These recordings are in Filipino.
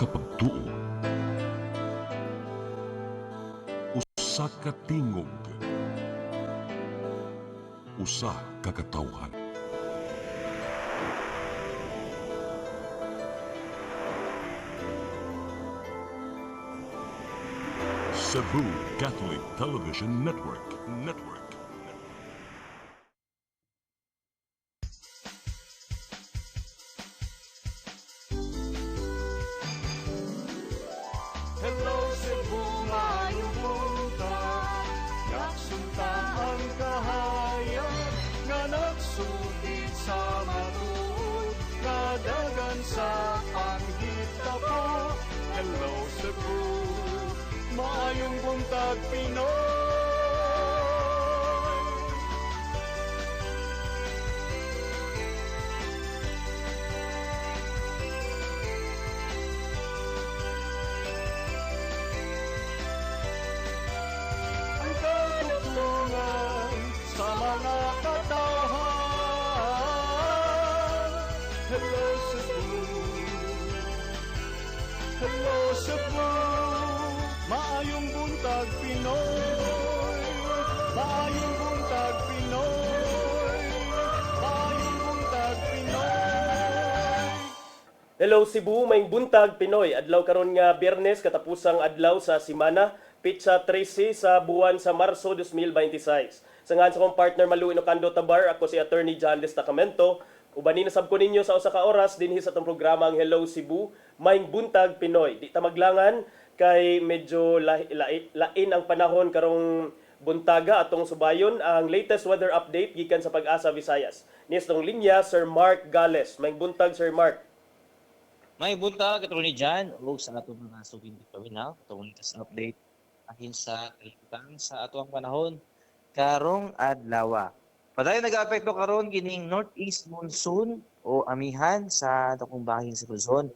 ka pagtuo, usa ka tingog, usa ka katawhan. Cebu Catholic Television Network. Hello Cebu, maayong buntag. Yaksunta ang kahayag nga nagsulit sa matuod, nadagan sa panghitabo. Hello Cebu, maayong buntag Pinoy. Ang katutulungan sa mga katawhan. Hello Cebu, hello Cebu, maayong buntag Pinoy, maayong buntag Pinoy, maayong buntag Pinoy. Hello Cebu, may buntag Pinoy. Adlaw karon nga Biyernes katapusang adlaw sa semana, pitsa 13 sa buwan sa Marso 2026. Sa ngalan sa akong partner Malu Inocando Tabar, ako si Attorney John Destacamento. Ubanin na sab ko ninyo sa usa ka oras dinhi sa atong programang Hello Cebu, may buntag Pinoy. Di ta maglangan kay medyo lain ang panahon karong buntaga atong subayon ang latest weather update gikan sa Pag-asa Visayas. Nis tong linya Sir Mark Gales. May buntag Sir Mark. May buntag katulad ni Jan o sa atong mga subing paminaw, itong latest update ahin sa kalibutan sa atong panahon karong adlaw. Padayon nag-apekto karon kining northeast monsoon o amihan sa dakong bahin sa Luzon,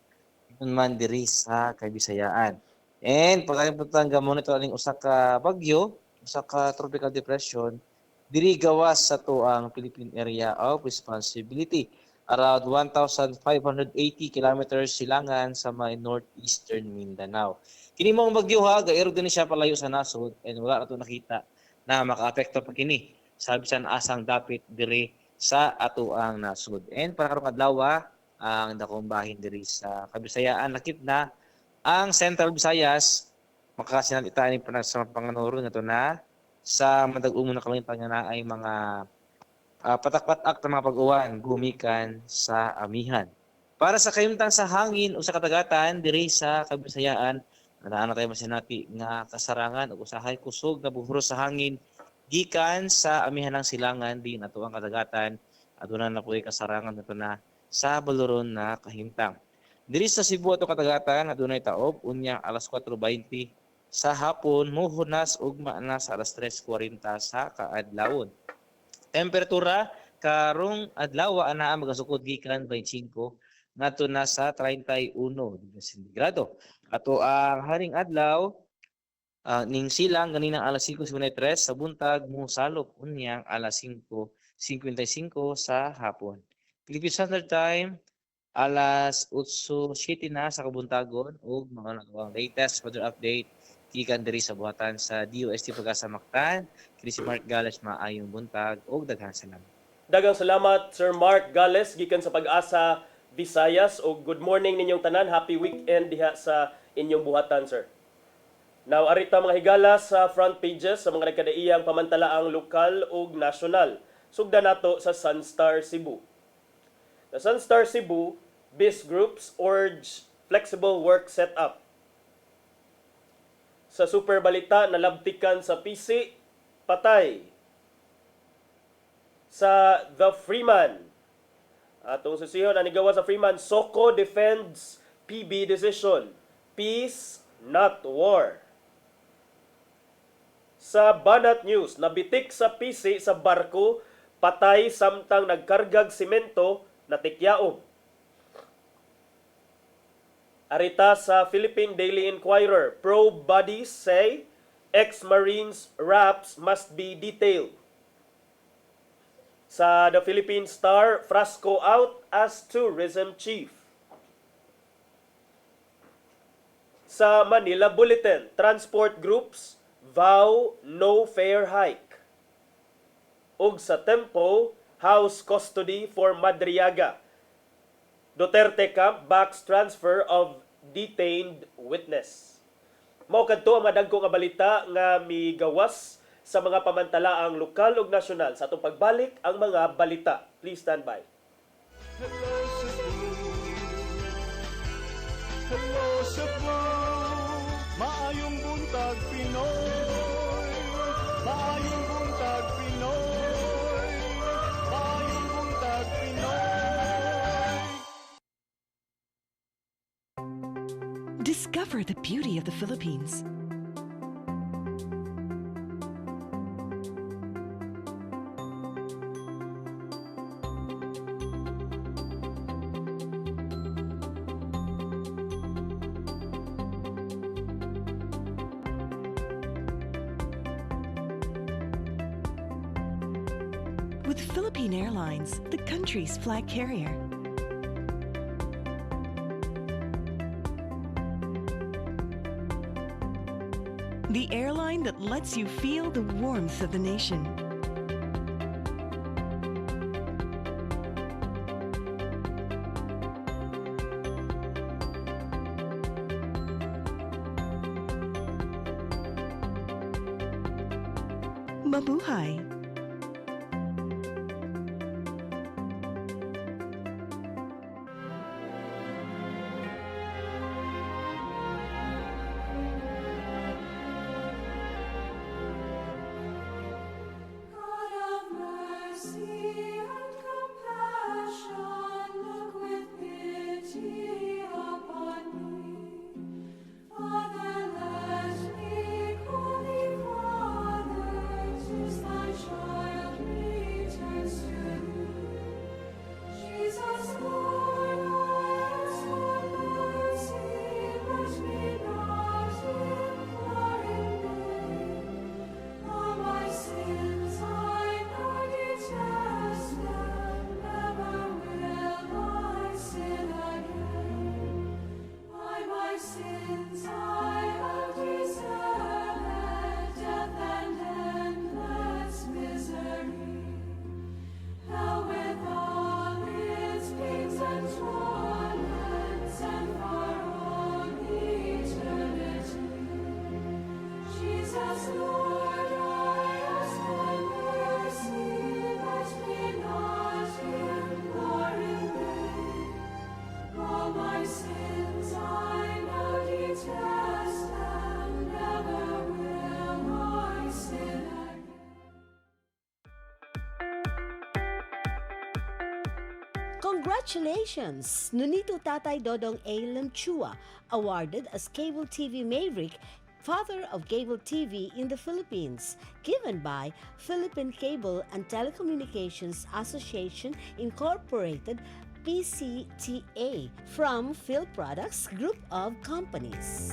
man diri sa Kabisayaan. And padayon putang monitor aning usa ka bagyo, usa ka tropical depression diri gawas sa tuang Philippine Area of Responsibility, around 1,580 kilometers silangan sa may northeastern Mindanao. Kini mong bagyo ha, gairo din siya palayo sa nasod and wala na ito nakita na makaapekto pa kini sa bisan asang dapit diri sa atuang nasod. And para karong adlaw ang dakong bahin diri sa Kabisayaan lakip na ang Central Visayas makasinalita ni sa panganuro nga to na sa madag-umo na kalangitan nga na ay mga patak-patak na mga pag-uwan gumikan sa amihan. Para sa kayumtang sa hangin o sa katagatan diri sa Kabisayaan, nadaan tayo masinati nga kasarangan o usahay kusog na buhros sa hangin gikan sa amihan ng silangan din ato ang katagatan aduna na puy kasarangan nato na sa baluron na kahimtang. Diri sa Cebu ato katagatan adunay taob unya alas 4:20 sa hapon muhunas ugma na sa alas 3:40 sa kaadlawon. Temperatura karong adlaw anaa magasukod gikan 25 ngadto na sa 31 digri sentigrado. Ato ang haring adlaw ning silang ganinang alas 5:53 sa buntag musalop unyang alas 5:55 sa hapon. Philippine Standard Time alas 8:07 na sa kabuntagon ug mga ang latest weather update gikan diri sa buhatan sa DOST Pag-asa Mactan. Kini si Mark Gales, maayong buntag ug daghang salamat. Daghang salamat Sir Mark Gales gikan sa Pag-asa Visayas ug good morning ninyong tanan. Happy weekend diha sa inyong buhatan sir. Now arita mga higala sa front pages sa mga nagkadaiyang pamantalaang lokal ug nasyonal. Sugda nato sa Sunstar Cebu. Sa Sunstar Cebu, BIS groups urge flexible work setup. Sa Super Balita, nalabtikan sa PC, patay. Sa The Freeman, atong susihon, anigawa sa Freeman, Soko defends PB decision. Peace, not war. Sa Banat News, nabitik sa PC sa barko, patay samtang nagkargag simento, natikyaob. Arita sa Philippine Daily Inquirer, probe bodies say ex-Marines raps must be detailed. Sa The Philippine Star, Frasco out as tourism chief. Sa Manila Bulletin, transport groups vow no fare hike. Ug sa Tempo, house custody for Madriaga. Duterte camp backs transfer of detained witness. Mao kadto ang madagko nga balita nga migawas sa mga pamantalaang lokal ug nasyonal sa atong pagbalik ang mga balita. Please stand by. Hello Cebu, hello Cebu, maayong buntag Pinoy, maayong buntag Pinoy, maayong buntag Pinoy. Discover the beauty of the Philippines. With Philippine Airlines, the country's flag carrier. The airline that lets you feel the warmth of the nation. Mabuhay! God of mercy and compassion, look with pity upon me. Father, let me call thee Father, 'tis thy child returns to thee. Jesus, Lord, I ask for mercy, let me not implore in vain. All my sins I now detest, and never will I sin again. By my sins I have deserved death and endless misery. Hell with all its pains and torments, and for all eternity. Jesus, Lord, I ask for mercy, let me not implore in vain. All my sins I now detest, and never will I sin again. Congratulations! Nunito Tatay Dodong A. Lemchua, awarded as Cable TV Maverick, Father of Cable TV in the Philippines, given by Philippine Cable and Telecommunications Association Incorporated, PCTA, from Phil Products Group of Companies.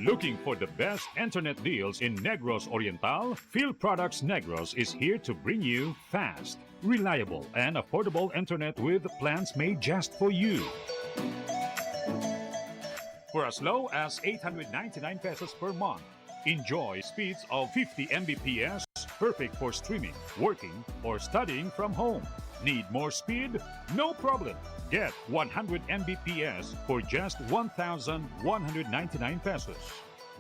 Looking for the best internet deals in Negros Oriental? Phil Products Negros is here to bring you fast, reliable, and affordable internet with plans made just for you. For as low as 899 pesos per month, enjoy speeds of 50 Mbps, perfect for streaming, working, or studying from home. Need more speed? No problem. Get 100 Mbps for just 1,199 pesos.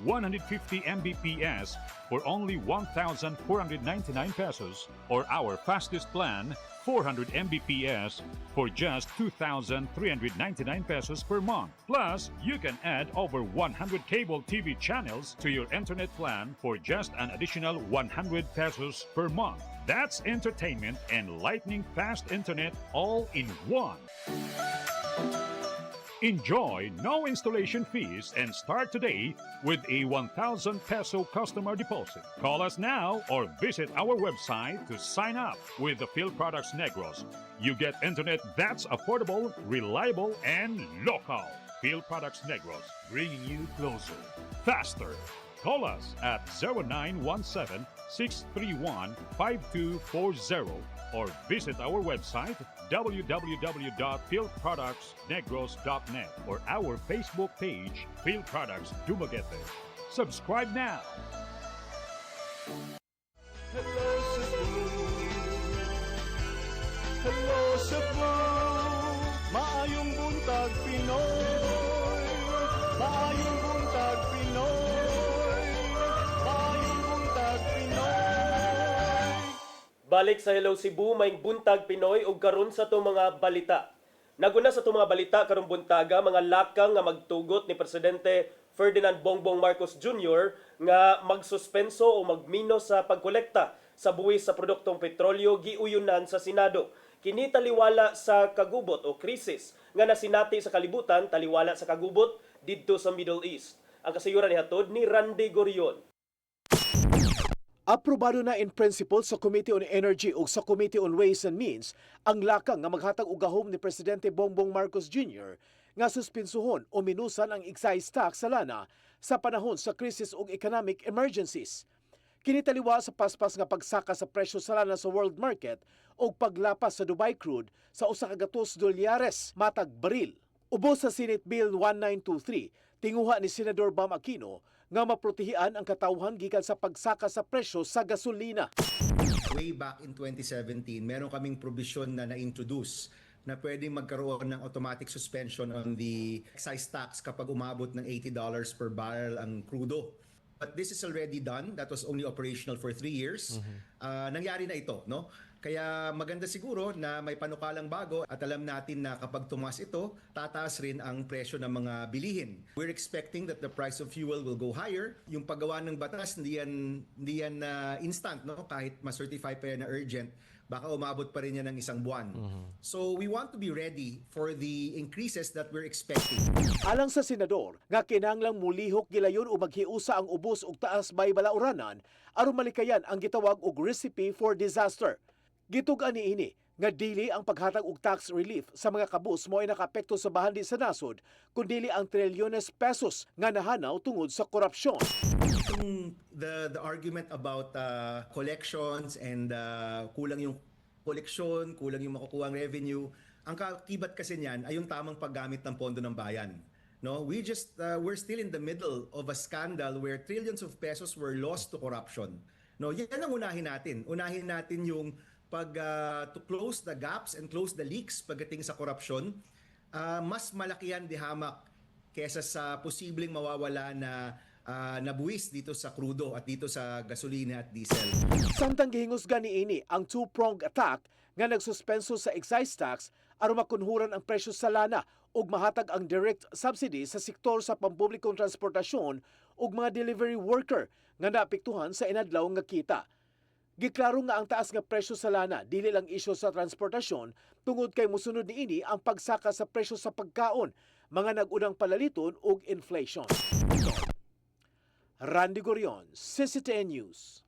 150 Mbps for only 1,499 pesos, or our fastest plan, 400 Mbps for just 2,399 pesos per month. Plus, you can add over 100 cable TV channels to your internet plan for just an additional 100 pesos per month. That's entertainment and lightning fast internet all in one. Enjoy no installation fees and start today with a 1,000 peso customer deposit. Call us now or visit our website to sign up with the Phil Products Negros. You get internet that's affordable, reliable, and local. Phil Products Negros, bringing you closer, faster. Call us at 0917 0917-631-5240 or visit our website www.philproductsnegros.net or our Facebook page, Phil Products Dumaguete. Subscribe now. Hello Cebu, hello Cebu, maayong buntag Pinoy, maayong buntag Pinoy, maayong buntag Pinoy. Balik sa Hello Cebu, may buntag Pinoy ug karon sa to mga balita. Naguna sa to mga balita karong buntaga mga lakang nga magtugot ni Presidente Ferdinand Bongbong Marcos Jr. nga magsuspenso o magmino sa pagkolekta sa buwis sa produktong petrolyo giuyunan sa Senado. Kini taliwala sa kagubot o krisis nga nasinati sa kalibutan, taliwala sa kagubot didto sa Middle East. Ang kasayuran ni hatod ni Randy Gorion. Aprobado na in principle sa Committee on Energy ug sa Committee on Ways and Means ang lakang nga maghatag og gahom ni Presidente Bongbong Marcos Jr. nga suspensuhon o minusan ang excise tax sa lana sa panahon sa krisis ug economic emergencies. Kinitaliwa sa paspas nga pagsaka sa presyo sa lana sa world market ug paglapas sa Dubai crude sa usa ka $2 matag baril. Ubos sa Senate Bill 1923, tinguha ni Senador Bam Aquino nga maprotehian ang katawhan gikan sa pagsaka sa presyo sa gasolina. Way back in 2017, meron kaming provision na na-introduce na pwedeng magkaroon ng automatic suspension on the excise tax kapag umabot ng $80 per barrel ang crudo. But this is already done. That was only operational for 3 years. Nangyari na ito, no? Kaya maganda siguro na may panukalang bago at alam natin na kapag tumaas ito, tataas rin ang presyo ng mga bilihin. We're expecting that the price of fuel will go higher. Yung paggawa ng batas, hindi yan instant, no? Kahit ma-certify pa yan na urgent, baka umabot pa rin yan ng isang buwan. So we want to be ready for the increases that we're expecting. Alang sa senador, nga kinahanglang mulihok gilayon o maghiusa ang ubos ug taas bay balauranan aron malikayan ang gitawag og recipe for disaster. Gitugan niini nga dili ang paghatag og tax relief sa mga kabus mo ay nakaapekto sa bahandi sa nasod, kundi ang trilyones pesos nga nahanaw tungod sa korupsyon. The argument about collections and kulang yung koleksyon, kulang yung makukuhang revenue, ang kakibat kasi niyan ay yung tamang paggamit ng pondo ng bayan. No, we're still in the middle of a scandal where trillions of pesos were lost to corruption. No, yan ang unahin natin. Unahin natin yung to close the gaps and close the leaks pagdating sa korupsyon. Mas malaki yan di hamak kesa sa posibleng mawawala na nabuwis dito sa krudo at dito sa gasolina at diesel. Samtang gihingusgan niini ang two-pronged attack nga nagsuspenso sa excise tax aron makunhuran ang presyo sa lana ug mahatag ang direct subsidy sa sektor sa pampublikong transportasyon ug mga delivery worker nga naapektuhan sa inadlaw nga kita. Giklaro nga ang taas nga presyo sa lana dili lang isyu sa transportasyon tungod kay musunod niini ang pagsaka sa presyo sa pagkaon, mga nag-unang palaliton ug inflation. Randy Gorion, CCTN News.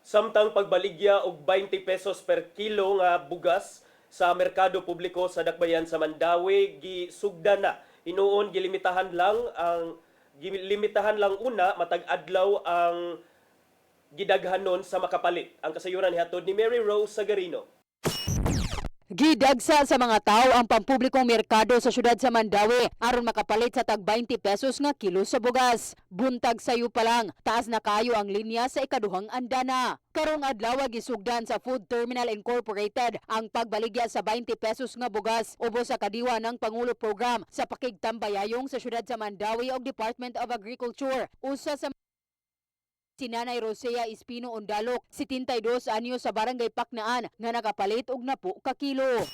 Samtang pagbaligya og 20 pesos per kilo nga bugas sa merkado publiko sa Dakbayan sa Mandawi gisugda na. Hinuon gilimitahan lang una matag adlaw ang gidaghanon sa makapalit. Ang kasayuran nihatod ni Mary Rose Sagarino. Gidagsa sa mga tao ang pampublikong merkado sa syudad sa Mandawi aron makapalit sa tag 20 pesos nga kilo sa bugas. Buntag sayo pa lang, taas na kayo ang linya sa ikaduhang andana. Karong adlaw gisugdan sa Food Terminal Incorporated ang pagbaligya sa 20 pesos nga bugas ubos sa kadiwa ng Pangulo Program sa pakigtambayayong sa syudad sa Mandawi ug Department of Agriculture. Usa sa si Nanay Rosea Espino Ondalok, 72 anyo sa Barangay Paknaan nga nakapalit og napo ka kilo.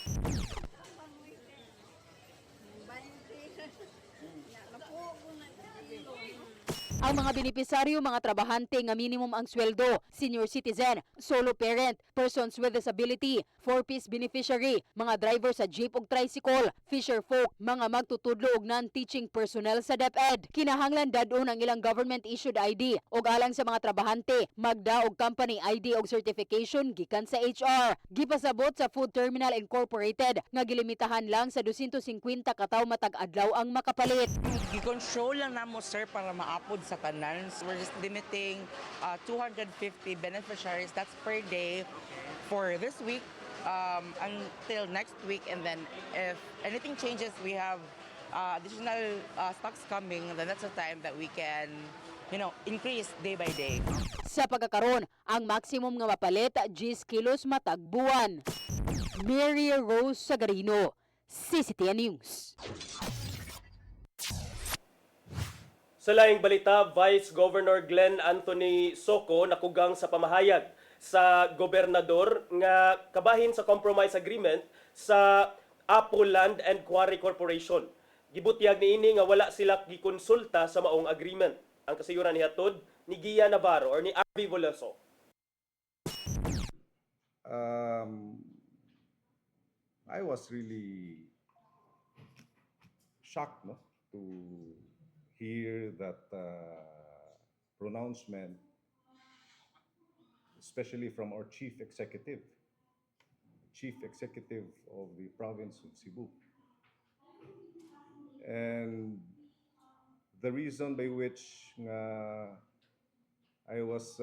Ang mga benepisaryo, mga trabahante nga minimum ang sweldo, senior citizen, solo parent, persons with disability, 4-piece beneficiary, mga driver sa jeep ug tricycle, fisher folk, mga magtutudlo ug non-teaching personnel sa DepEd. Kinahanglan dadon ang ilang government-issued ID ug alang sa mga trabahante, magda og company ID ug certification gikan sa HR. Gipasabot sa Food Terminal Incorporated nga gilimitahan lang sa 250 ka tawo matag adlaw ang makapalit. Gi-control lang namo sir para maapod sa sa tanan. So we're just limiting 250 beneficiaries. That's per day for this week until next week. And then if anything changes, we have additional stocks coming. Then that's the time that we can, increase day by day. Sa pagkakaroon, ang maximum nga mapalit 10 kilos matag buwan. Mary Rose Sagarino, CCTN News. Sa laing balita, Vice Governor Glenn Anthony Soco nakugang sa pamahayag sa gobernador nga kabahin sa compromise agreement sa Apo Land and Quarry Corporation. Gibutyag niini nga wala sila gikonsulta sa maong agreement. Ang kasayuran ni hatod ni Gia Navarro or ni Arby Voloso. I was really shocked to hear that pronouncement, especially from our chief executive of the province of Cebu. And the reason by which I was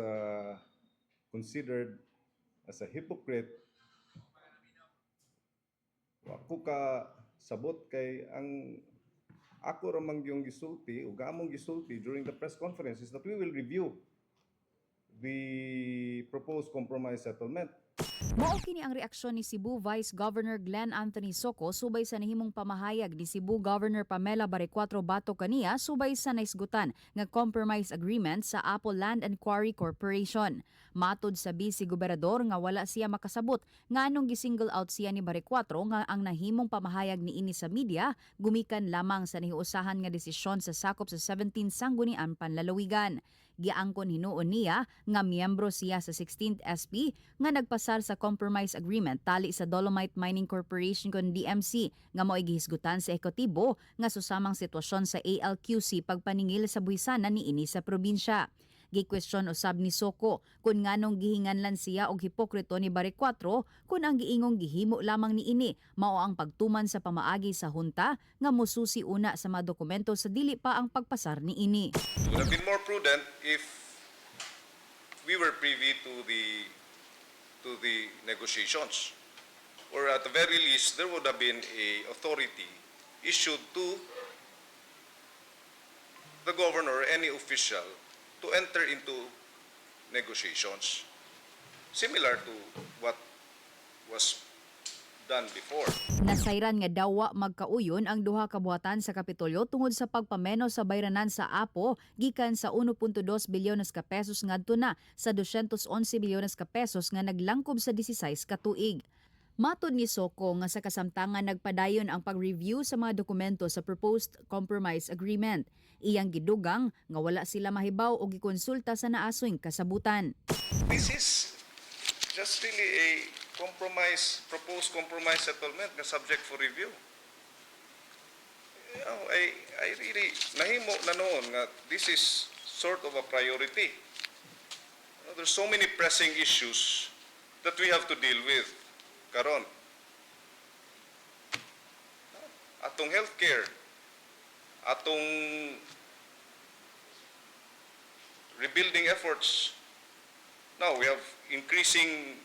considered as a hypocrite, ako ka sabot kay ang ako ramang yung gisulti o gamong gisulti during the press conference is that we will review the proposed compromise settlement. Mao kini ang reaksyon ni Cebu Vice Governor Glenn Anthony Soco subay sa nahimong pamahayag ni Cebu Governor Pamela Baricuatro Bato kaniya subay sa naisgutan nga compromise agreement sa Apo Land and Quarry Corporation. Matod sa Vice Gobernador nga wala siya makasabot nga anong gisingle out siya ni Baricuatro nga ang nahimong pamahayag niini sa media gumikan lamang sa nahiusahan nga desisyon sa sakop sa 17 sanggunian panlalawigan. Giangkon hinuon niya nga miyembro siya sa 16th SP nga nagpasar sa compromise agreement tali sa Dolomite Mining Corporation kon DMC nga mo'y gihisgutan sa ekotibo nga susamang sitwasyon sa ALQC pagpaningil sa buhisanan niini sa probinsya. Gi-question usab ni Soco kung nganong gihinganlan siya og hipokrito ni Baricuatro kung ang giingong gihimo lamang niini mao ang pagtuman sa pamaagi sa hunta nga mosusi una sa mga dokumento sa dili pa ang pagpasar niini. It would have been more prudent if we were privy to the negotiations, or at the very least there would have been a authority issued to the governor or any official to enter into negotiations similar to what was done before. Nasayran nga dawa magkauyon ang duha ka buhatan sa Kapitolyo tungod sa pagpameno sa bayranan sa Apo gikan sa 1.2 bilyones ka pesos ngadto na sa 211 bilyones ka pesos nga naglangkob sa 16 ka tuig. Matod ni Soco nga sa kasamtangan nagpadayon ang pag-review sa mga dokumento sa proposed compromise agreement. Iyang gidugang nga wala sila mahibaw o gikonsulta sa naasoing kasabutan. This is just really a proposed compromise settlement na subject for review. I really nahimo na noon nga this is sort of a priority. There's so many pressing issues that we have to deal with karon. Atong healthcare, atong rebuilding efforts. Now we have increasing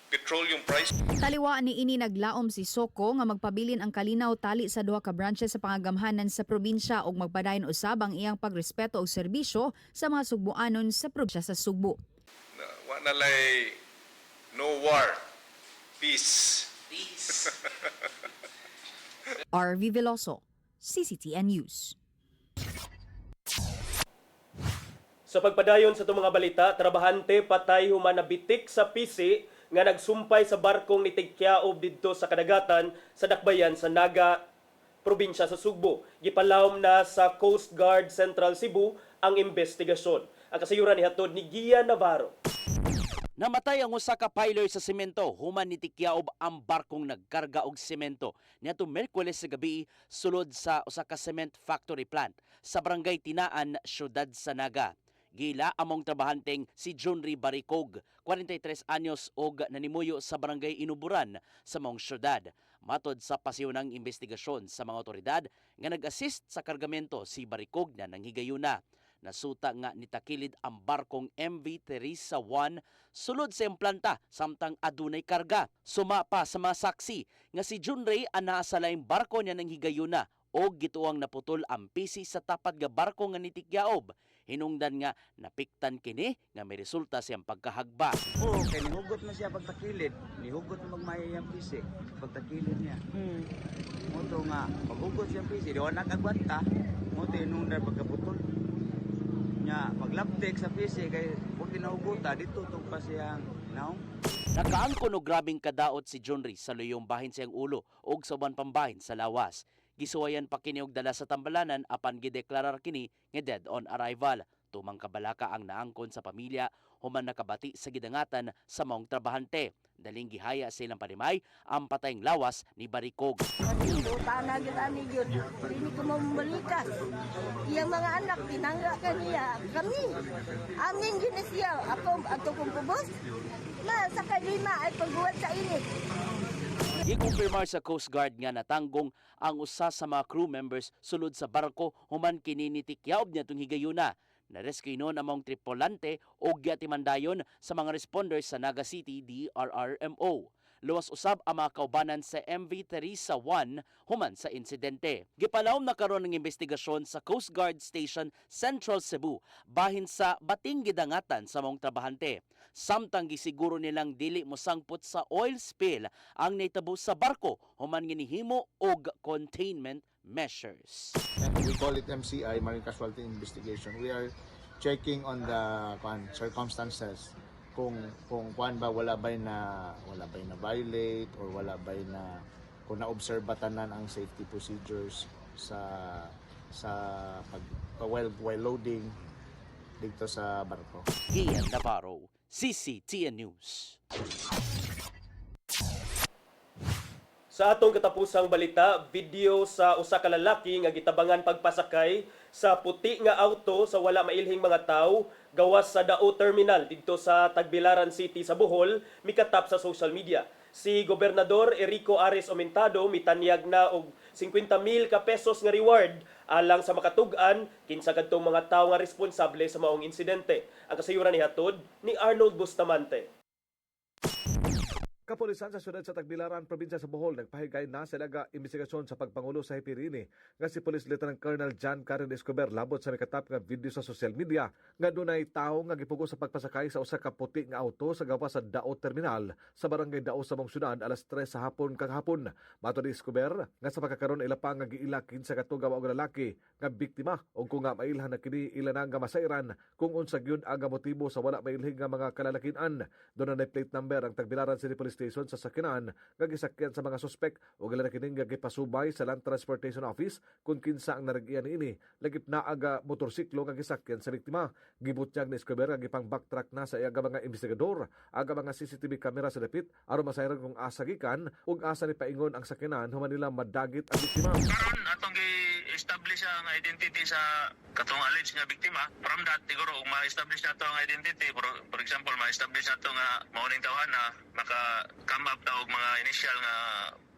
petroleum price. Taliwaan ni ini naglaom si Soco nga magpabilin ang kalinaw tali sa duha ka branches sa pangagamhanan sa probinsya ug magpadayon usab ang iyang pagrespeto og serbisyo sa mga Sugbuanon sa probinsya sa Sugbo. Wa na lay no war, peace. RV Veloso, CCTN News. Sa pagpadayon sa itong mga balita, trabahante patay human nabitik sa PC nga nagsumpay sa barkong ni Tigkiaob didto sa kadagatan sa dakbayan sa Naga, probinsya sa Sugbo. Gipalawom na sa Coast Guard Central Cebu ang investigasyon. Ang kasayuran ni hatod ni Gia Navarro. Namatay ang usa ka piler sa semento human ni Tigkiaob ang barkong nagkarga og semento niadtong Miyerkules sa gabi sulod sa usa ka cement factory plant sa barangay Tinaan, siyudad sa Naga. Gila among trabahanteng si Junri Baricog, 43 anyos og nanimuyo sa barangay Inuburan sa maong syudad. Matod sa pasiyonang investigasyon sa mga otoridad nga nag-assist sa kargamento si Baricog na nanghigayuna. Nasuta nga nitakilid ang barkong MV Teresa 1 sulod sa implanta samtang adunay karga. Suma pa sa mga saksi nga si Jun Ray anaa sa laing barko niya ng higayuna o gituang naputol ang pisi sa tapat nga barko nga nitikyaob. Hinungdan nga napiktan kini nga may resulta siyang pagkahagba. Oo, kaya nihugot na siya pagtakilid. Nihugot na magmaya yung pisi. Pagtakilid niya. Moto nga, paghugot siyang pisi, di wala nakagwanta. Moto hinungdan pagkaputol. Nya, maglaptek sa pisi, kaya kung tinahuguta, dito itong pa siyang naong. Nakaangkon og grabing kadaot si John Rhys sa luyong bahin siyang ulo ug sa uban pambahin sa lawas. Gisuwayan pa kini og dala sa tambalanan apan gideklarar kini nga dead on arrival. Tumang kabalaka ang naangkon sa pamilya human nakabati sa gidangatan sa maong trabahante. Daling gihaya sa ilang panimay ang patayng lawas ni Barikog. Utana gyud ani gyud. Dili ko mambalikas. Iyang mga anak tinangga kaniya. Kami. Amin gyud na siya. Ako kong pubos. Sa kalima ay pagbuhat sa init. Gikumpirmar sa Coast Guard nga natanggong ang usa sa mga crew members sulod sa barko human kini nitikyaob niya tung higayuna. Na-rescue noon among tripulante o gyatimandayon sa mga responders sa Naga City DRRMO. Luwas usab ang mga kaubanan sa MV Teresa 1 human sa insidente. Gipalawom na karon ng investigasyon sa Coast Guard Station Central Cebu bahin sa bating gidangatan sa mga trabahante. Samtang gisiguro nilang dili mosangpot sa oil spill ang naitabo sa barko human ginihimo og containment measures. We call it MCI, Marine Casualty Investigation. We are checking on the circumstances kung wala bay na violate or wala bay na kung naobserba tanan ang safety procedures sa while loading dito sa barko. Ian Navarro, CCTN News. Sa atong katapusang balita, video sa usa ka lalaki nga gitabangan pagpasakay sa puti nga auto sa wala mailhing mga tawo gawas sa Dao Terminal didto sa Tagbilaran City sa Bohol mikatap sa social media. Si Gobernador Erico Ares Omentado mitanyag na og 50,000 ka pesos nga reward alang sa makatug-an kinsa kadtong mga tawo nga responsable sa maong insidente. Ang kasayuran ni hatod ni Arnold Bustamante. Kapulisan sa siyudad sa Tagbilaran, probinsya sa Bohol, nagpahigay na sa laga investigasyon sa pagpangulo sa Hipirini nga si Police Lieutenant Colonel John Karen Escobar labot sa mikatap nga video sa social media nga dunay tawo nga gipugo sa pagpasakay sa usa ka puti nga auto sa gawas sa Dao Terminal sa barangay Dao sa mong syudad alas 3 sa hapon kang hapon. Matod ni Escobar nga sa pagkakaroon ila pa nga giilakin sa katugaw og lalaki nga biktima ug kung nga mailhan na kini ila nga masairan kung unsa gyud ang motibo sa wala mailhing nga mga kalalakinan. Doon na plate number ang Tagbilaran City Police Station sa sakinan nga gisakyan sa mga suspek o gila na kining gipasubay sa Land Transportation Office kung kinsa ang narag-iyan niini lagip na aga motorsiklo nga gisakyan sa biktima. Gibutyag ni Escobar nga gipang backtrack na sa iyaga mga investigador aga mga CCTV camera sa dapit aron masayran kung asa gikan ug asa ni paingon ang sakinan human nila madagit ang biktima. Karon atong gi-establish ang identity sa katong alleged nga biktima. From that siguro kung ma-establish nato ang identity, for example ma-establish nato nga mauning tawhan na come up ta og mga initial nga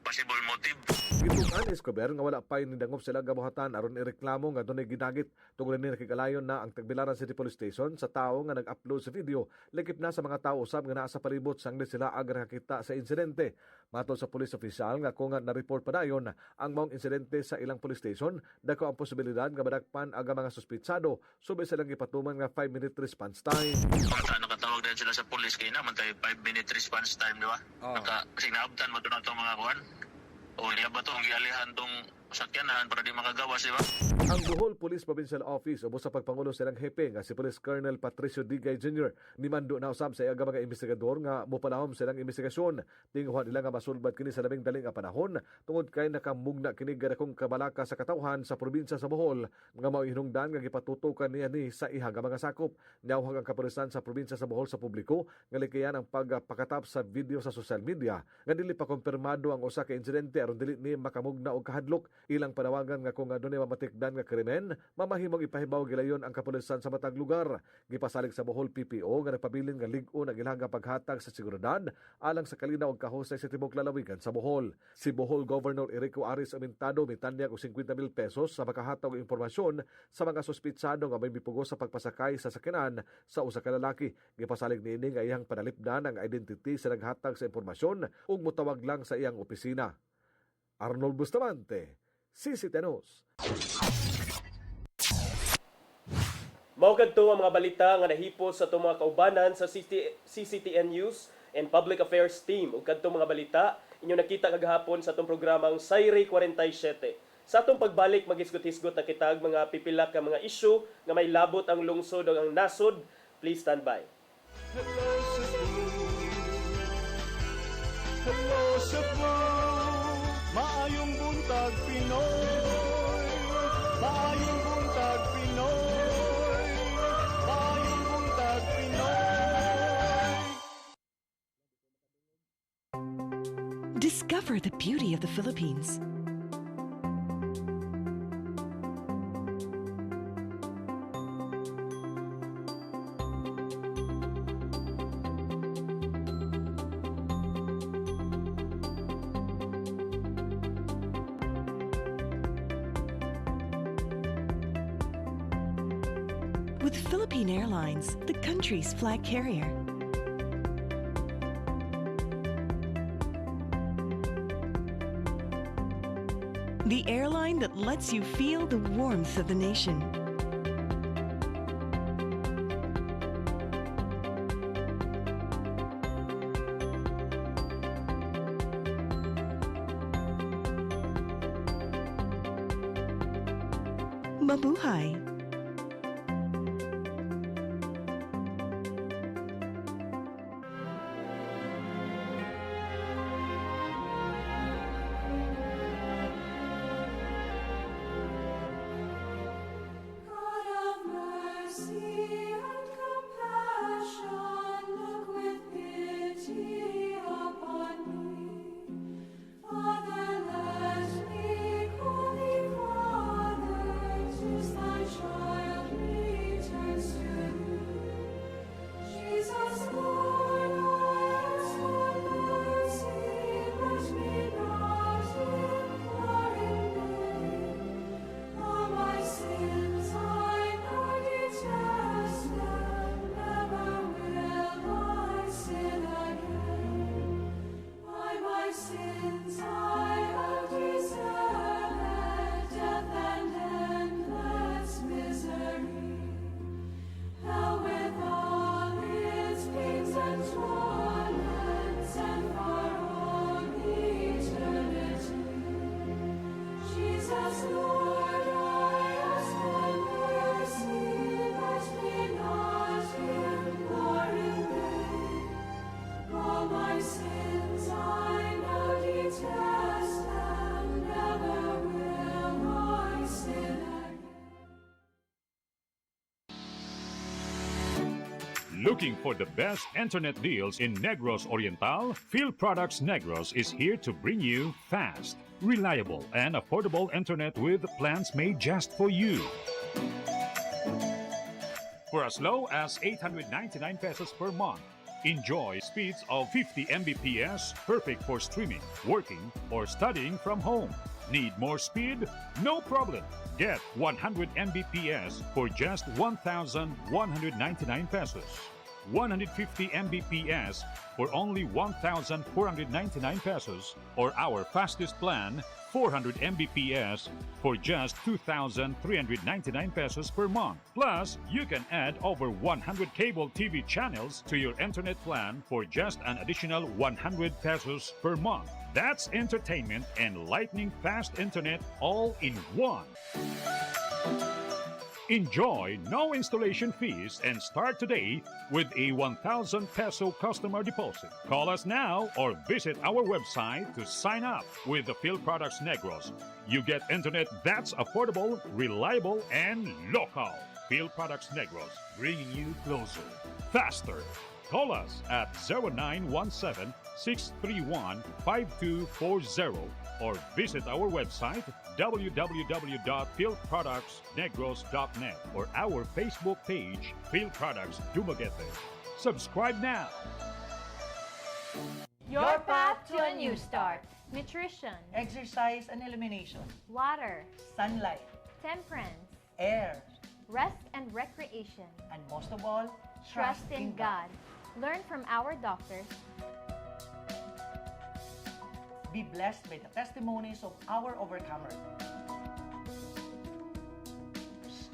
possible motive. Gitukan Escobar nga wala pay nidangop sila gabuhatan aron ireklamo nga dunay ginagit tungod ni nakigalayon na ang Tagbilaran City Police Station sa tawo nga nag-upload sa video lakip na sa mga tawo usab nga naa sa palibot sang sila aga nakakita sa insidente. Matod sa police official nga kung na-report pa dayon ang maong insidente sa ilang police station, dako ang posibilidad nga madakpan aga mga suspitsado subay silang gipatuman nga 5-minute response time. Pagka nakatawag din sila sa police kay naman tayo 5-minute response time, di ba? Kasi naabtan mo doon itong mga kuwan. O niya ba itong gialihan itong sakyanan para di makagawas, di ba? Ang Bohol Police Provincial Office ubos sa pagpangulo silang hepe nga si Police Colonel Patricio Digay Jr. nimando na usab sa iyaga mga investigador nga mopanahom silang investigasyon. Tinguhan nila nga masulbad kini sa labing dali nga panahon tungod kay nakamugna kini gadakong kabalaka sa katawhan sa probinsya sa Bohol nga mao hinungdan nga gipatutukan niya ni sa ihaga mga sakop. Nyawhag ang kapulisan sa probinsya sa Bohol sa publiko nga likayan ang pagpakatap sa video sa social media nga dili pa kumpirmado ang usa ka insidente aron dili ni makamugna og kahadlok Ilang panawagan nga kung dunay mamatikdan nga krimen, mamahimong ipahibaw gilayon ang kapulisan sa matag lugar. Gipasalig sa Bohol PPO nga nagpabilin nga lig-o na ilhang paghatag sa seguridad alang sa kalinaw ug kahusay sa tibok lalawigan sa Bohol. Si Bohol Governor Erico Aris Amintado mitanyag og 50,000 pesos sa makahatag og impormasyon sa mga suspitsado nga may mipugos sa pagpasakay sa sakyanan sa usa ka lalaki. Gipasalig niini nga iyang panalipdan ang identity sa naghatag sa impormasyon ug mutawag lang sa iyang opisina. Arnold Bustamante, CCTV News. Mao kadto ang mga balita nga nahipos sa itong mga kaubanan sa CCTN News and Public Affairs Team. Ug kadto mga balita, inyo nakita kagahapon sa itong programang Sayre 47. Sa atong pagbalik, magisgot-hisgot na kita ang mga pipila ka mga isyu nga may labot ang lungsod o ang nasod. Please stand by. Hello Cebu, hello Cebu, maayong buntag Pinoy, maayong buntag Pinoy, maayong buntag Pinoy. Discover the beauty of the Philippines. With Philippine Airlines, the country's flag carrier. The airline that lets you feel the warmth of the nation. Mabuhay! God of mercy and compassion, look with pity upon me. Father, let me call thee Father, 'tis thy child returns to thee. Jesus, Lord, I ask for mercy, let me not implore in vain. All my sins I know detest them, never will I sin again. By my sins I have deserved death and endless misery. Hell with all its pains and torments, and for all eternity. Jesus, Lord, I ask for mercy, let me not implore in vain. All my sins I know detest them, never will I sin again. Looking for the best internet deals in Negros Oriental? Field Products Negros is here to bring you fast, reliable, and affordable internet with plans made just for you. For as low as 899 pesos per month, enjoy speeds of 50 Mbps, perfect for streaming, working, or studying from home. Need more speed? No problem. Get 100 Mbps for just 1,199 pesos. 150 Mbps for only 1,499 pesos, or our fastest plan, 400 Mbps for just 2,399 pesos per month. Plus, you can add over 100 cable TV channels to your internet plan for just an additional 100 pesos per month. That's entertainment and lightning fast internet all in one. Enjoy no installation fees and start today with a 1,000 peso customer deposit. Call us now or visit our website to sign up with the Field Products Negros. You get internet that's affordable, reliable, and local. Field Products Negros, bringing you closer, faster. Call us at 0917-631-5240 or visit our website www.philproductsnegros.net or our Facebook page, Phil Products Dumaguete. Subscribe now! Your path to a new start. Nutrition, Exercise and elimination. water, Sunlight. temperance, Air. rest and recreation. And most of all, Trust in God. Learn from our doctors. Be blessed by the testimonies of our overcomers.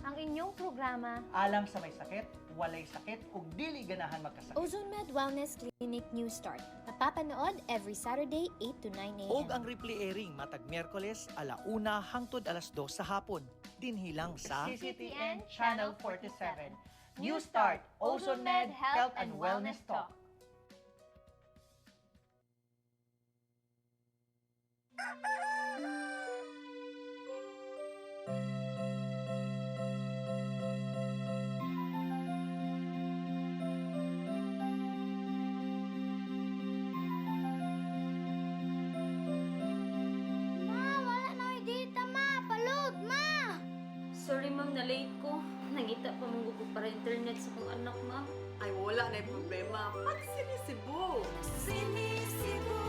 Ang inyong programa, Alam sa may sakit, walay sakit, ug dili ganahan magkasakit. Ozone Med Wellness Clinic New Start. Napapanood every Saturday 8 to 9 a.m. Og ang replay airing matag Miyerkules 1:00 hangtod 2:00 sa hapon. Dinhilang sa CCTN Channel 47. New Start, Ozone Med Health and Wellness Talk. Wala na dita, ma. Palud, ma. Sorry ma'am, na late ko. Nangita pa mong ko para internet sa kong anak ma'am. Ay, wala na yung problema. Pag sinisibo. Sinisibo,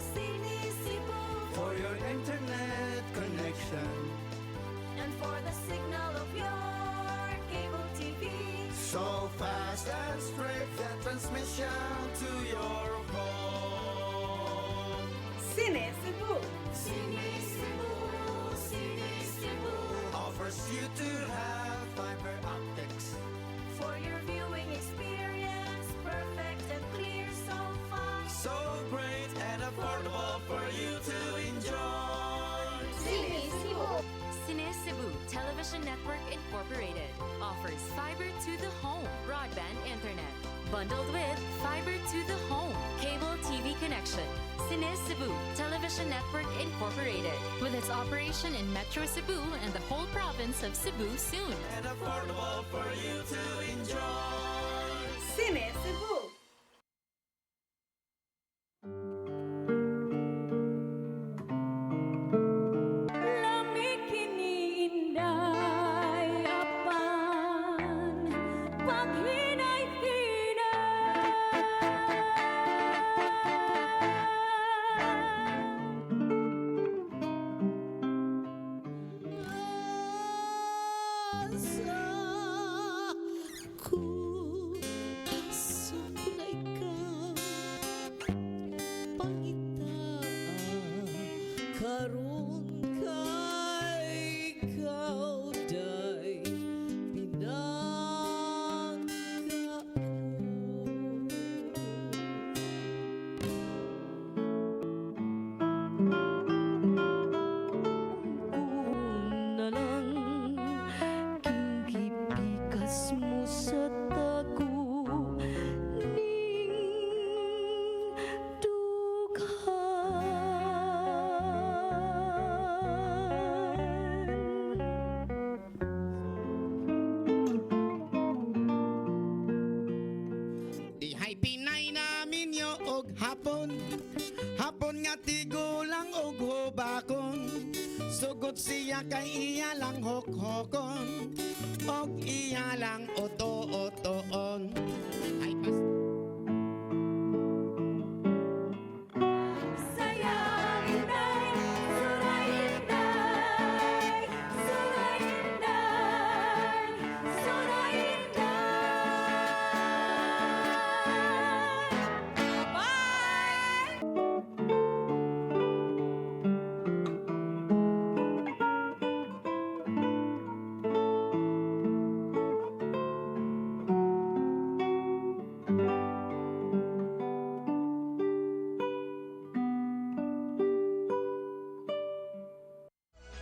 sinisibo. For your internet connection. And for the signal of your cable TV. So fast and straight, the transmission to your home. Sinisibo. Sinisibo, sinisibo. Offers you to have fiber optics. For your viewing experience, perfect and clear so far. So great and affordable for you to enjoy. Sinisibo. Cine Cebu Television Network Incorporated offers fiber to the home broadband internet bundled with fiber to the home cable TV connection. Cine Cebu Television Network Incorporated with its operation in Metro Cebu and the whole province of Cebu soon. And affordable for you to enjoy. Sinisibo. Lamig kiniinday apan Karon kay ikaw day na lang kinggipikas mo sa tago ning Dihay Pinay namin yo og hapon. Hapon nga tigulang og hubakon. Sugot siya kay iya lang hokhokon. Og iya lang oto-otoon. Ay pas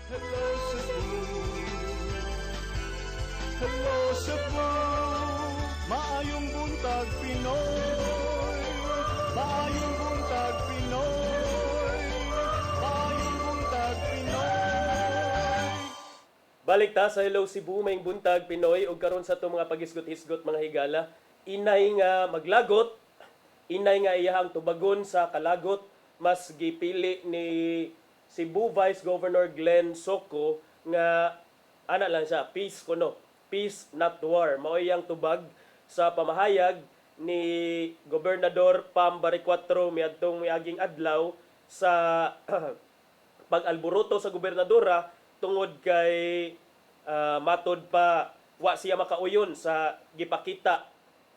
Hello Cebu. Hello Cebu. Maayong buntag Pinoy. Maayong buntag Pinoy. Maayong buntag Pinoy. Balik ta sa Hello Cebu, may buntag Pinoy ug karon sa itong mga pagisgot-hisgot mga higala, inay nga maglagot, inay nga iyahang tubagon sa kalagot, mas gipili ni Cebu Vice Governor Glenn Soco nga ana lang siya, peace kuno, peace not war. Mao iyang tubag sa pamahayag ni Gobernador Pam Baricuatro miadtong miaging adlaw sa pag-alburuto sa gobernadora tungod kay matod pa wa siya makauyon sa gipakita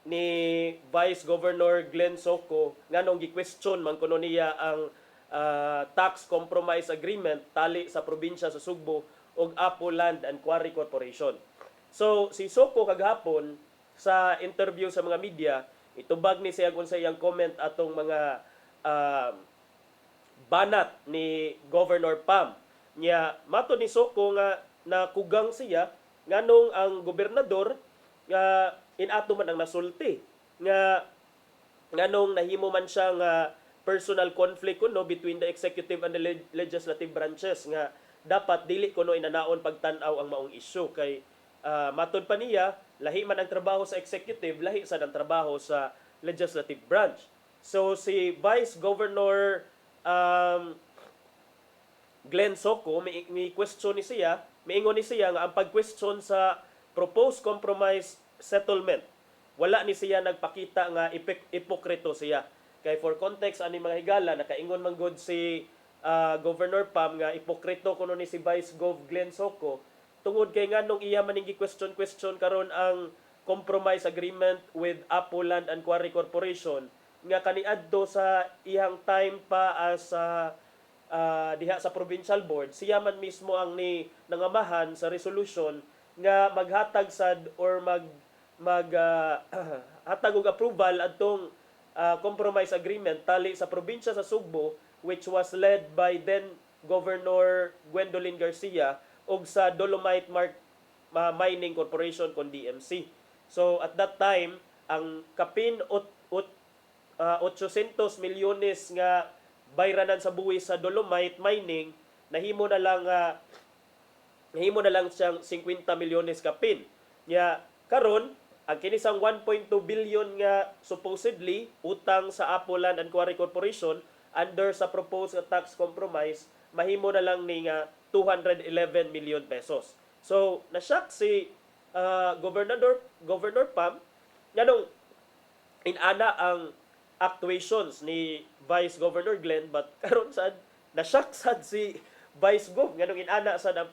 ni Vice Governor Glenn Soco nganong gi-question man kuno niya ang tax compromise agreement tali sa probinsya sa Sugbo ug Apo Land and Quarry Corporation. So si Soco kaghapon sa interview sa mga media itubag ni siya kung sa iyang comment atong mga banat ni Governor Pam. Nya mato ni Soco nga nakugang siya nganong ang gobernador nga inato man ang nasulti nga nganong nahimo man siya nga personal conflict kuno between the executive and the legislative branches nga dapat dili kuno inanaon pagtan-aw ang maong issue kay matod pa niya lahi man ang trabaho sa executive, lahi sa ang trabaho sa legislative branch. So si Vice Governor Glenn Soco may question ni siya, miingon ni siya nga ang pag-question sa proposed compromise settlement wala ni siya nagpakita nga ipokrito siya. Kay for context ani mga higala nakaingon man gud si Governor Pam nga ipokrito kuno ni si Vice Gov Glenn Soco tungod kay nganong iya man ning question karon ang compromise agreement with Apo Land and Quarry Corporation nga kaniadto sa iyang time pa as diha sa provincial board siya man mismo ang ni nangamahan sa resolution nga maghatag sad or hatag og approval adtong compromise agreement tali sa probinsya sa Sugbo which was led by then Governor Gwendolyn Garcia ug sa Dolomite Mining Corporation kon DMC. So at that time ang kapin 800 milyones nga bayranan sa buwis sa Dolomite Mining nahimo na lang siyang 50 milyones kapin. Nya karon ang kinisang 1.2 billion nga supposedly utang sa Apo Land and Quarry Corporation under sa proposed tax compromise mahimo na lang ni nga 211 million pesos. So na-shock si Governor Pam nganong inana ang actuations ni Vice Governor Glenn but karon sad na-shock sad si Vice Gov nganong inana sad ang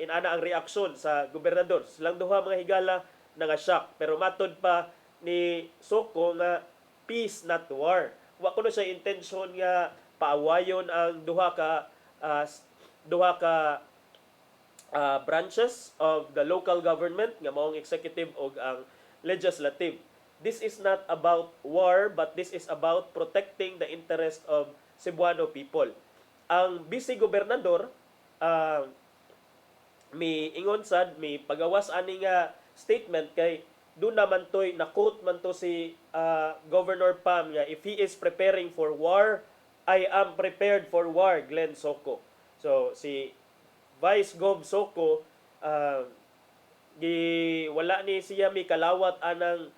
inana ang reaksyon sa gobernador. Silang duha mga higala nga shock pero matod pa ni Soco nga peace not war. Wa kuno siya intention nga paawayon ang duha ka branches of the local government nga maong executive ug ang legislative. This is not about war but this is about protecting the interest of Cebuano people. Ang vice gobernador may ingon sad may pagawas ani nga statement kay doon naman to'y na-quote man to si Governor Pam nga if he is preparing for war, I am prepared for war, Glenn Soco. So si Vice Gov Soco wala ni siya may kalawat anang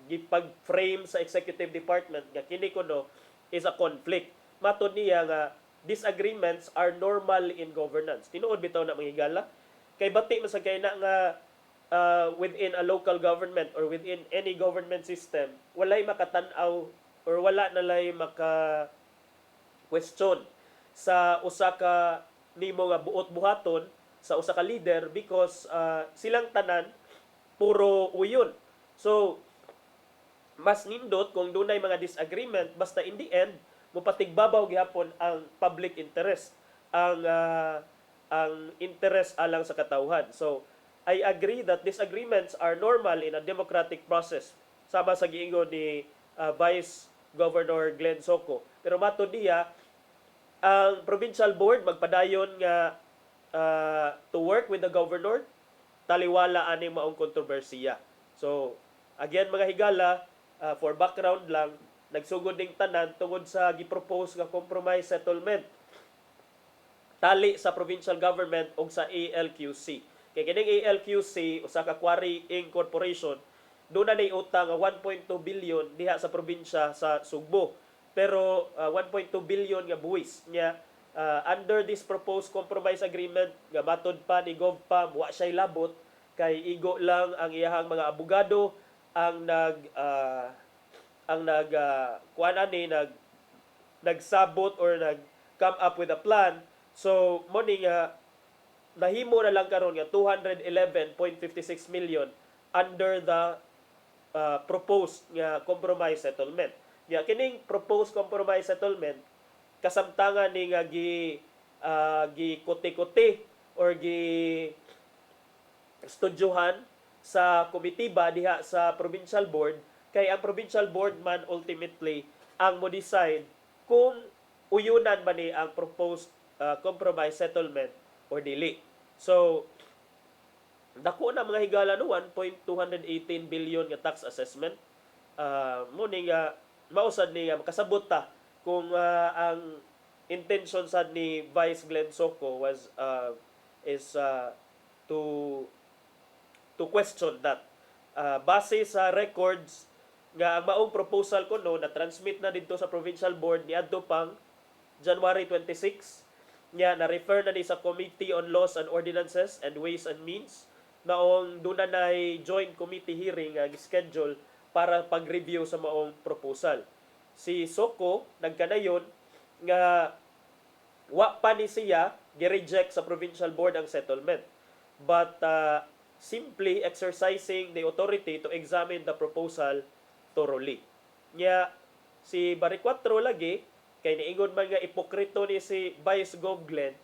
gipag-frame sa executive department nga kini kuno is a conflict. Matod niya nga disagreements are normal in governance. Tinuod bitaw na mga higala kay bati man sa kay na nga within a local government or within any government system, walay makatan-aw or wala nalay maka-question sa usa ka nimo nga buot-buhaton sa usa ka leader because silang tanan puro uyon. So, mas nindot kung dunay mga disagreement basta in the end mupatigbabaw gihapon ang public interest, ang interest alang sa katawhan. So, I agree that disagreements are normal in a democratic process. Sama sa giingon ni Vice Governor Glenn Soco. Pero matod niya, ang provincial board magpadayon nga to work with the governor, taliwala ani maong kontrobersiya. So, again mga higala, for background lang, nagsugod ning tanan tungod sa gipropose nga compromise settlement tali sa provincial government ug sa ALQC. Kay kining ALQC usa ka quarry incorporation doon na utang nga 1.2 billion diha sa probinsya sa Sugbo. pero 1.2 billion nga buwis niya under this proposed compromise agreement nga matod pa ni GovPam wa siya labot kay igo lang ang iyahang mga abogado ang nagsabot or nag come up with a plan. So mo ni nga nahimo na lang karon nga 211.56 million under the proposed nga compromise settlement. Nga kining proposed compromise settlement kasamtangan ni nga gi kuti-kuti or gi studyohan sa komitiba diha sa provincial board kay ang provincial board man ultimately ang mo decide kung uyunan ba ni ang proposed compromise settlement or dili. So dako na mga higala no 1.218 billion nga tax assessment. Mo ni nga mausad ni nga makasabot ta kung ang intention sad ni Vice Glenn Soko was to question that. Base sa records nga ang maong proposal ko no na transmit na dito sa provincial board ni adto pang January 26 nya na refer na ni sa Committee on Laws and Ordinances and Ways and Means naong duna nay joint committee hearing nga schedule para pag-review sa maong proposal. Si Soko nagkanayon nga wa pa ni siya gi-reject sa provincial board ang settlement but simply exercising the authority to examine the proposal thoroughly. Nya si Baricuatro lagi kay niingon man nga ipokrito ni si Vice Gov Glenn.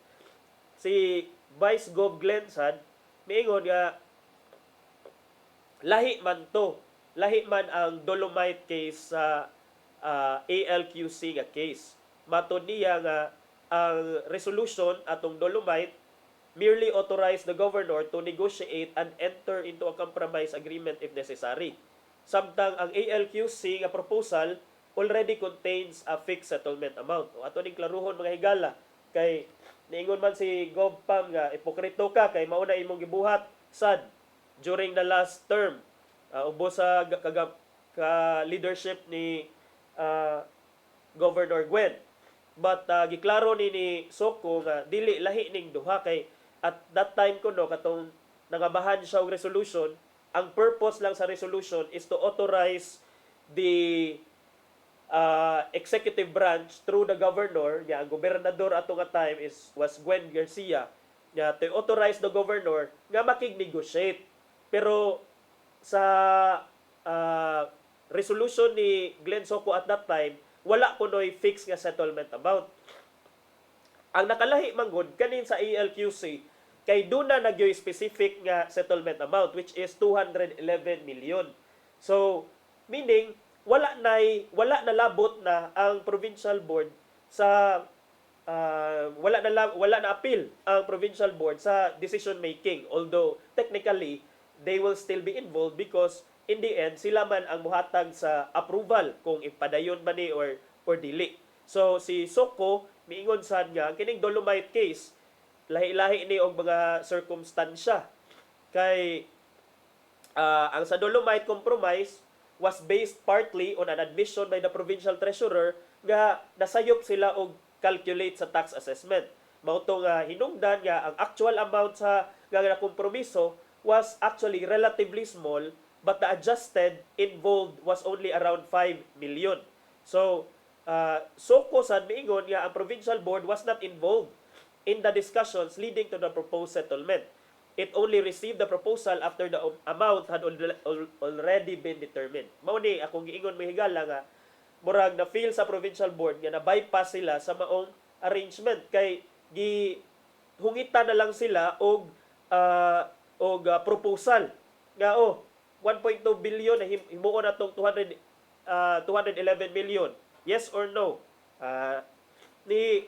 Si Vice Gov Glenn sad niingon nga lahi man ang Dolomite case sa ALQC nga case. Matod niya nga ang resolution atong Dolomite merely authorize the governor to negotiate and enter into a compromise agreement if necessary. Samtang ang ALQC nga proposal already contains a fixed settlement amount. O ato ning klaruhon mga higala kay niingon man si GovPam nga ipokrito ka kay mao na imong gibuhat sad during the last term ubos sa leadership ni Governor Gwen. But giklaro ni Soko nga dili lahi ning duha kay at that time kuno katong nangabahan siya og resolution, ang purpose lang sa resolution is to authorize the executive branch through the governor, ya ang gobernador ato nga time was Gwen Garcia, ya to authorize the governor nga makig-negotiate. Pero sa resolution ni Glenn Soko at that time, wala kunoy fixed nga settlement amount. Ang nakalahi manggod kanin sa ALQC kay duna nagyoy specific nga settlement amount which is 211 million. So meaning wala na labot na ang provincial board sa wala na appeal ang provincial board sa decision making, although technically they will still be involved because in the end sila man ang muhatag sa approval kung ipadayon ba ni or dili. So si Soko miingon sad nga kining Dolomite case lahi-lahi ni og mga circumstansya kay ang sa Dolomite compromise was based partly on an admission by the provincial treasurer nga nasayop sila og calculate sa tax assessment. Mao to nga hinungdan nga ang actual amount sa nga kompromiso was actually relatively small but the adjusted involved was only around 5 million. So Soko sad miingon nga ang provincial board was not involved in the discussions leading to the proposed settlement. It only received the proposal after the amount had already been determined. Mao ni akong giingon mo higala nga murag na feel sa provincial board nga na bypass sila sa maong arrangement kay gihungitan na lang sila og proposal nga 1.2 billion na himuon natong 211 million. Yes or no? Ni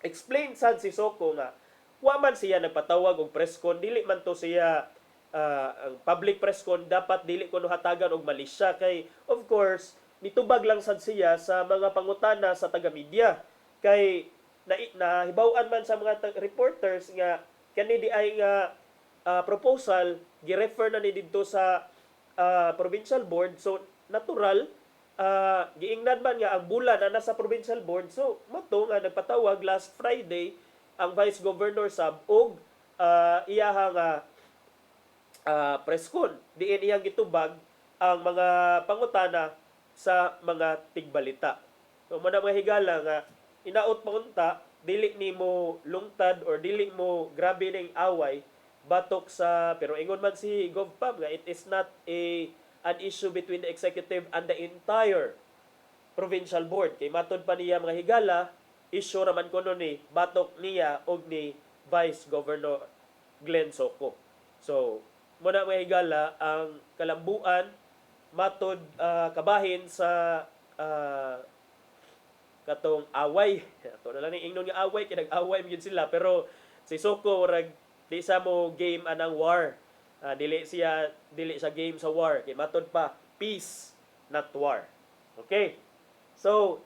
explain sad si Soko nga wa man siya nagpatawag og press con, dili man to siya ang public press con dapat dili kuno hatagan og malisya kay of course nitubag lang sad siya sa mga pangutana sa taga-media kay nahibaw-an man sa mga reporters nga kani di ay nga proposal gi-refer na ni didto sa provincial board, so natural giingnan man nga ang bulan na nasa provincial board. So moto nga nagpatawag last Friday ang Vice Governor sab og iyahang preskon diin iyang gitubag ang mga pangutana sa mga tigbalita. So mo na mga higala nga inaot paunta dili nimo lungtad or dili mo grabe ning away batok sa pero ingon man si GovPam nga it is not an issue between the executive and the entire provincial board. Kay matod pa niya mga higala, issue raman kuno ni batok niya og ni Vice Governor Glenn Soco. So, muna mga higala ang kalambuan matod kabahin sa katong away. Ato na lang ni ingnon nga away kay nag-away gyud sila pero si Soco rag di sa mo game anang war. Dili siya game sa war kay matod pa peace not war. Okay? So,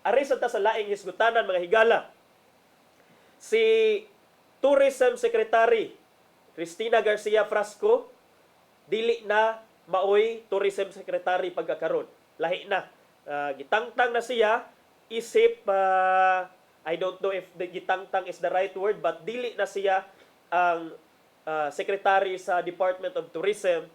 ari sa ta sa laing hisgutanan mga higala. Si Tourism Secretary Cristina Garcia Frasco dili na maoy Tourism Secretary pagkakaron. Lahi na. Gitangtang na siya isip I don't know if the gitangtang is the right word but dili na siya ang secretary sa Department of Tourism.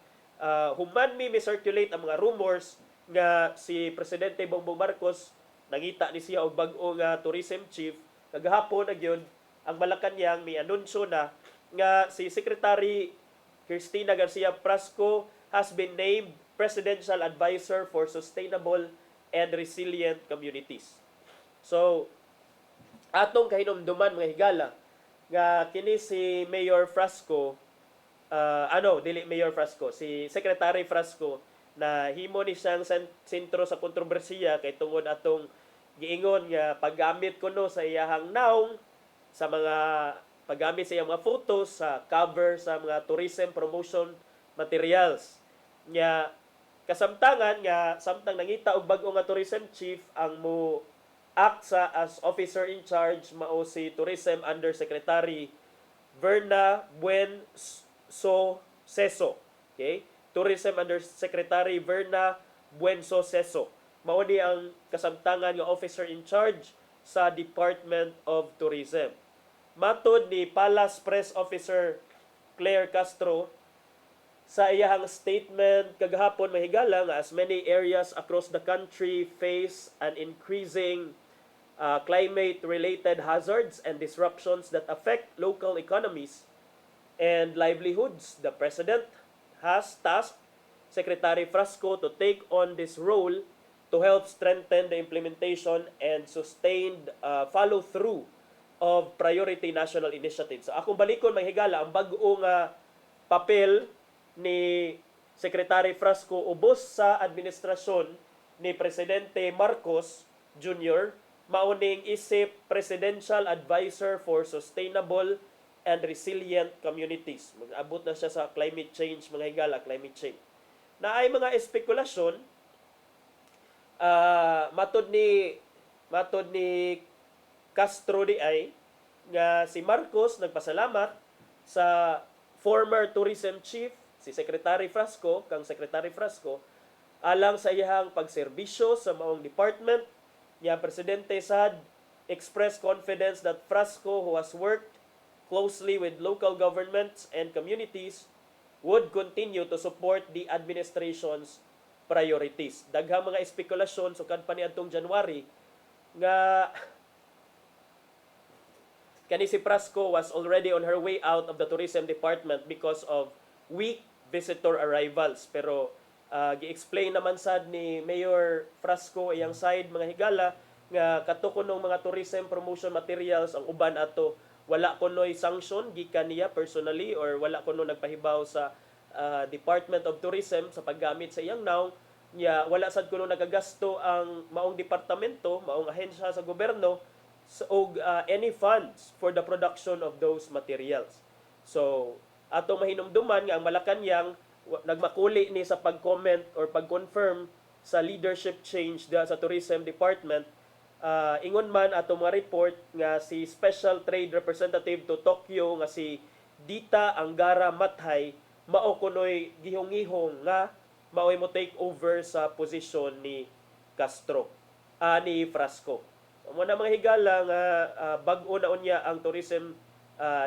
Human mi circulate ang mga rumors nga si Presidente Bongbong Marcos nangita ni siya og bag-o nga tourism chief. Kagahapon na gyud ang Malacañang mi anunsyo na nga si Secretary Cristina Garcia Frasco has been named Presidential Advisor for Sustainable and Resilient Communities. So, atong kahinumduman mga higala nga kini si Mayor Frasco dili Mayor Frasco, si Secretary Frasco na himo ni siyang sentro sa kontrobersiya kay tungod atong giingon nga paggamit kuno sa iyahang naong sa mga paggamit sa iyang mga photos sa cover sa mga tourism promotion materials. Nya kasamtangan nga samtang nangita og bag-o nga tourism chief ang mo act sa as officer in charge mao si Tourism Undersecretary Verna Buensoceso. Okay? Tourism Undersecretary Verna Buensoceso. Mao ni ang kasamtangan nga officer in charge sa Department of Tourism. Matod ni Palace Press Officer Claire Castro sa iyahang statement kagahapon mahigala nga as many areas across the country face an increasing climate-related hazards and disruptions that affect local economies and livelihoods. The President has tasked Secretary Frasco to take on this role to help strengthen the implementation and sustained follow-through of priority national initiatives. So akong balikon mahigala ang bag-o nga papel ni Secretary Frasco ubos sa administrasyon ni Presidente Marcos Jr. mauning isip Presidential Advisor for Sustainable and Resilient Communities. Mag-abot na siya sa climate change, mga higala, climate change. Na ay mga espekulasyon, matod ni Castro di ay, nga si Marcos nagpasalamat sa former tourism chief, si Secretary Frasco, kang Secretary Frasco, alang sa iyang pagserbisyo sa maong department. Niya Presidente sad expressed confidence that Frasco, who has worked closely with local governments and communities, would continue to support the administration's priorities. Daghang mga espekulasyon sukad pa niadtong January nga kani si Frasco was already on her way out of the tourism department because of weak visitor arrivals. Pero gi-explain naman sad ni Mayor Frasco iyang side mga higala nga kato kunong mga tourism promotion materials ang uban ato wala kunoy sanction gikan niya personally or wala kuno nagpahibaw sa Department of Tourism sa paggamit sa iyang naong niya wala sad kuno nagagasto ang maong departamento, maong ahensya sa gobyerno og any funds for the production of those materials. So ato mahinumduman nga ang Malacañang nagmakuli ni sa pag-comment or pag-confirm sa leadership change sa tourism department. Ingon man ato mga report nga si Special Trade Representative to Tokyo nga si Dita Angara Mathay mao kunoy gihong-ihong nga maoy mo take over sa posisyon ni Castro ani Frasco. Mo na mga higala nga bag-o na unya ang tourism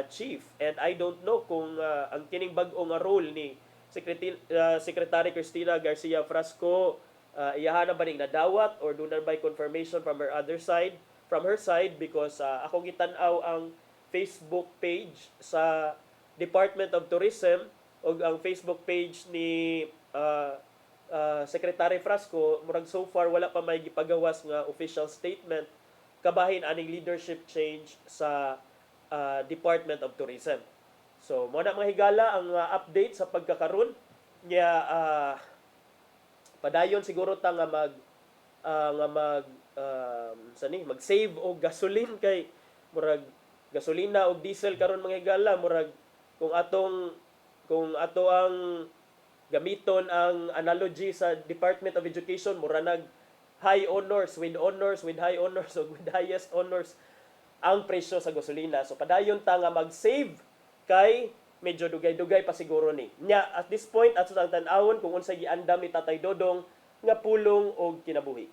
chief, and I don't know kung ang kining bag-o nga role ni Secretary Cristina Garcia Frasco iyahan na ba ning nadawat or doon na ba confirmation from her side, because ako gitan-aw ang Facebook page sa Department of Tourism o ang Facebook page ni Secretary Frasco, murag so far wala pa may gipagawas nga official statement kabahin aning leadership change sa Department of Tourism. So mo na mga higala ang update sa pagkakaroon niya. Padayon siguro ta nga mag-save og gasoline, kay murag gasolina og diesel karon mga higala, murag kung ato ang gamiton ang analogy sa Department of Education, mura nag high honors, with high honors, o with highest honors ang presyo sa gasolina. So padayon ta nga mag-save, kay medyo dugay-dugay pa siguro ni. Nya at this point ato ang tan-awon kung unsay giandam ni Tatay Dodong nga pulong og kinabuhi.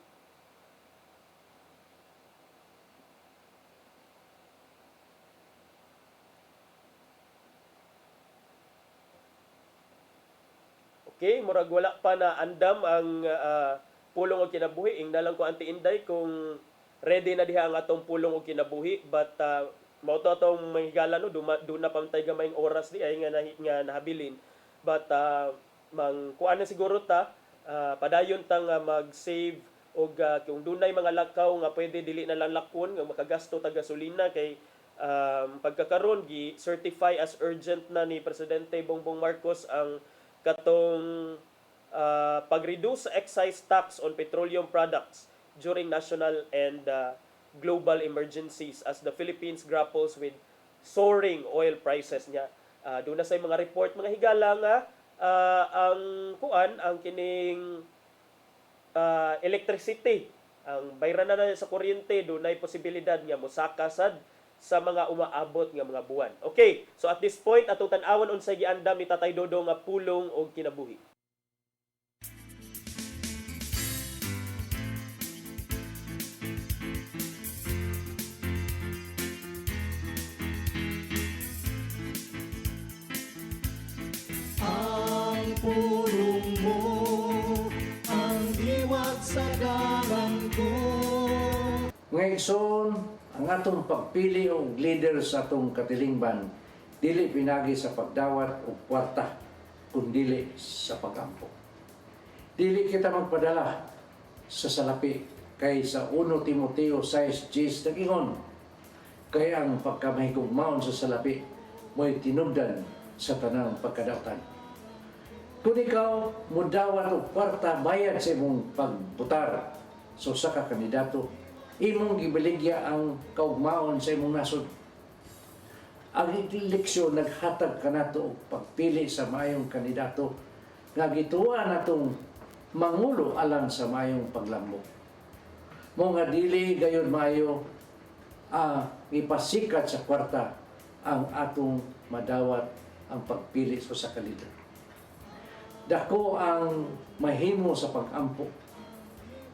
Okay, murag wala pa na andam ang pulong og kinabuhi. Ing nalang ko Auntie Inday kung ready na diha ang atong pulong og kinabuhi, but mao to atong mahigala no, do na pamtay gamayng oras di ay nga nahabilin, but kuan na siguro ta padayon ta nga mag-save og kung dunay mga lakaw nga pwede dili na lang lakon nga makagasto ta gasolina, kay pagkakaron gi certify as urgent na ni Presidente Bongbong Marcos ang katong pag-reduce sa excise tax on petroleum products during national and global emergencies as the Philippines grapples with soaring oil prices niya. Doon na sa mga report mga higala nga ang kining electricity, ang bayran na sa kuryente, doon ay posibilidad nga mosakasad sa mga umaabot nga mga buwan. Okay, so at this point atong tan-awon unsay giandam ni Tatay Dodong nga pulong og kinabuhi. Pulong mo ang diwat sa dalan ko. Ngayon, ang atong pagpili og leader sa atong katilingban dili pinagi sa pagdawat og kwarta, kundi sa pagampo. Dili kita magpadala sa salapi, kay sa 1 Timoteo 6:10 nag-ingon, kay ang pagkamahigugmaon sa salapi mo'y tinubdan sa tanang pagkadautan. Kung ikaw mudawat o kwarta bayad sa imong pagbutar sa usa ka kandidato, imong gibaligya ang kaugmaon sa imong nasod. Ang eleksyon naghatag kanato og pagpili sa maayong kandidato nga gituwa natong mangulo alang sa maayong paglambok. Mo nga dili gayon maayo ipasikat sa kwarta ang atong madawat ang pagpili sa usa ka leader. Dako ang mahimo sa pag-ampo.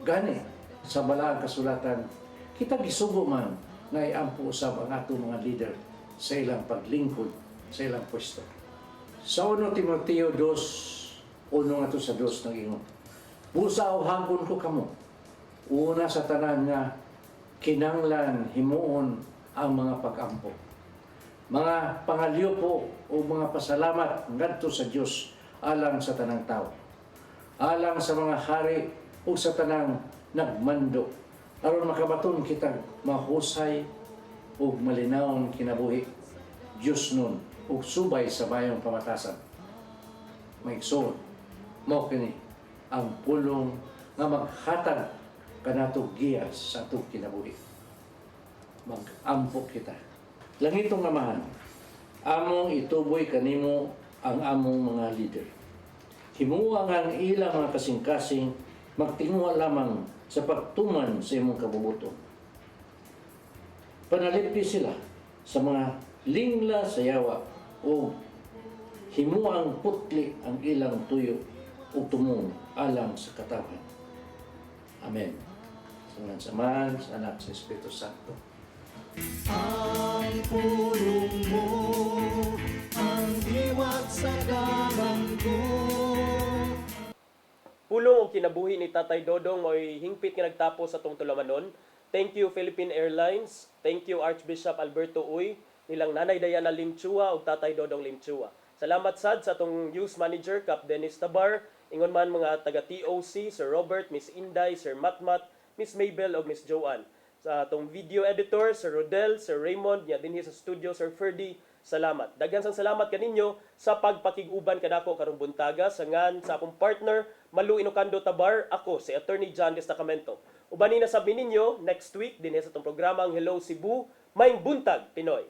Gani, sa balaang kasulatan, kita gisugo man nga iampo usab ang atong mga leader sa ilang paglingkod sa ilang pwesto. Sa 1 Timoteo 2, unong ato sa 2 nag-ingon, busa o hagon ko kamo, una sa tanan nga kinanglan himuon ang mga pag-ampo. Mga pangalyo po o mga pasalamat ngadto sa Dios alang sa tanang tao, alang sa mga hari o sa tanang nagmando, aron makabaton kitang mahusay o malinawon kinabuhi, Diyos nun o subay sa bayong pamatasan. Maigsoon, mo kini ang pulong nga maghatag kanato giyas sa atong kinabuhi. Mag-ampo kita. Langitong Amahan, among ituboy kanimo ang among mga leader. Himuwa nga ang ilang mga kasing-kasing magtinguha lamang sa pagtuman sa imong kabubuto. Panalipi sila sa mga lingla sa yawa o himuwa ang putli ang ilang tuyo o tumong alang sa katawan. Amen. Sa ngalan sa Man, sa Anak, sa Espiritu Santo. Ang pulong mo, ang diwat sa dalan ko. Pulong o kinabuhi ni Tatay Dodong mo'y hingpit nga nagtapos sa tong tulamanon. Thank you Philippine Airlines. Thank you Archbishop Alberto Uy, nilang Nanay Diana Limchua ug Tatay Dodong Limchua. Salamat sad sa atong news manager Cap Dennis Tabar, ingon man mga taga TOC, Sir Robert, Miss Inday, Sir Matmat, Miss Mabel ug Miss Joanne. Sa atong video editor, Sir Rodel, Sir Raymond, niya dinhi sa studio, Sir Ferdy, salamat. Daghan sang salamat kaninyo sa pagpakig-uban kadako karong buntaga sa ngan sa akong partner Malu Inokando Tabar, ako si Attorney John Destacamento. Ubanin na sabi ninyo next week dinhi sa atong programang Hello Cebu, Maing Buntag Pinoy.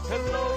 Hello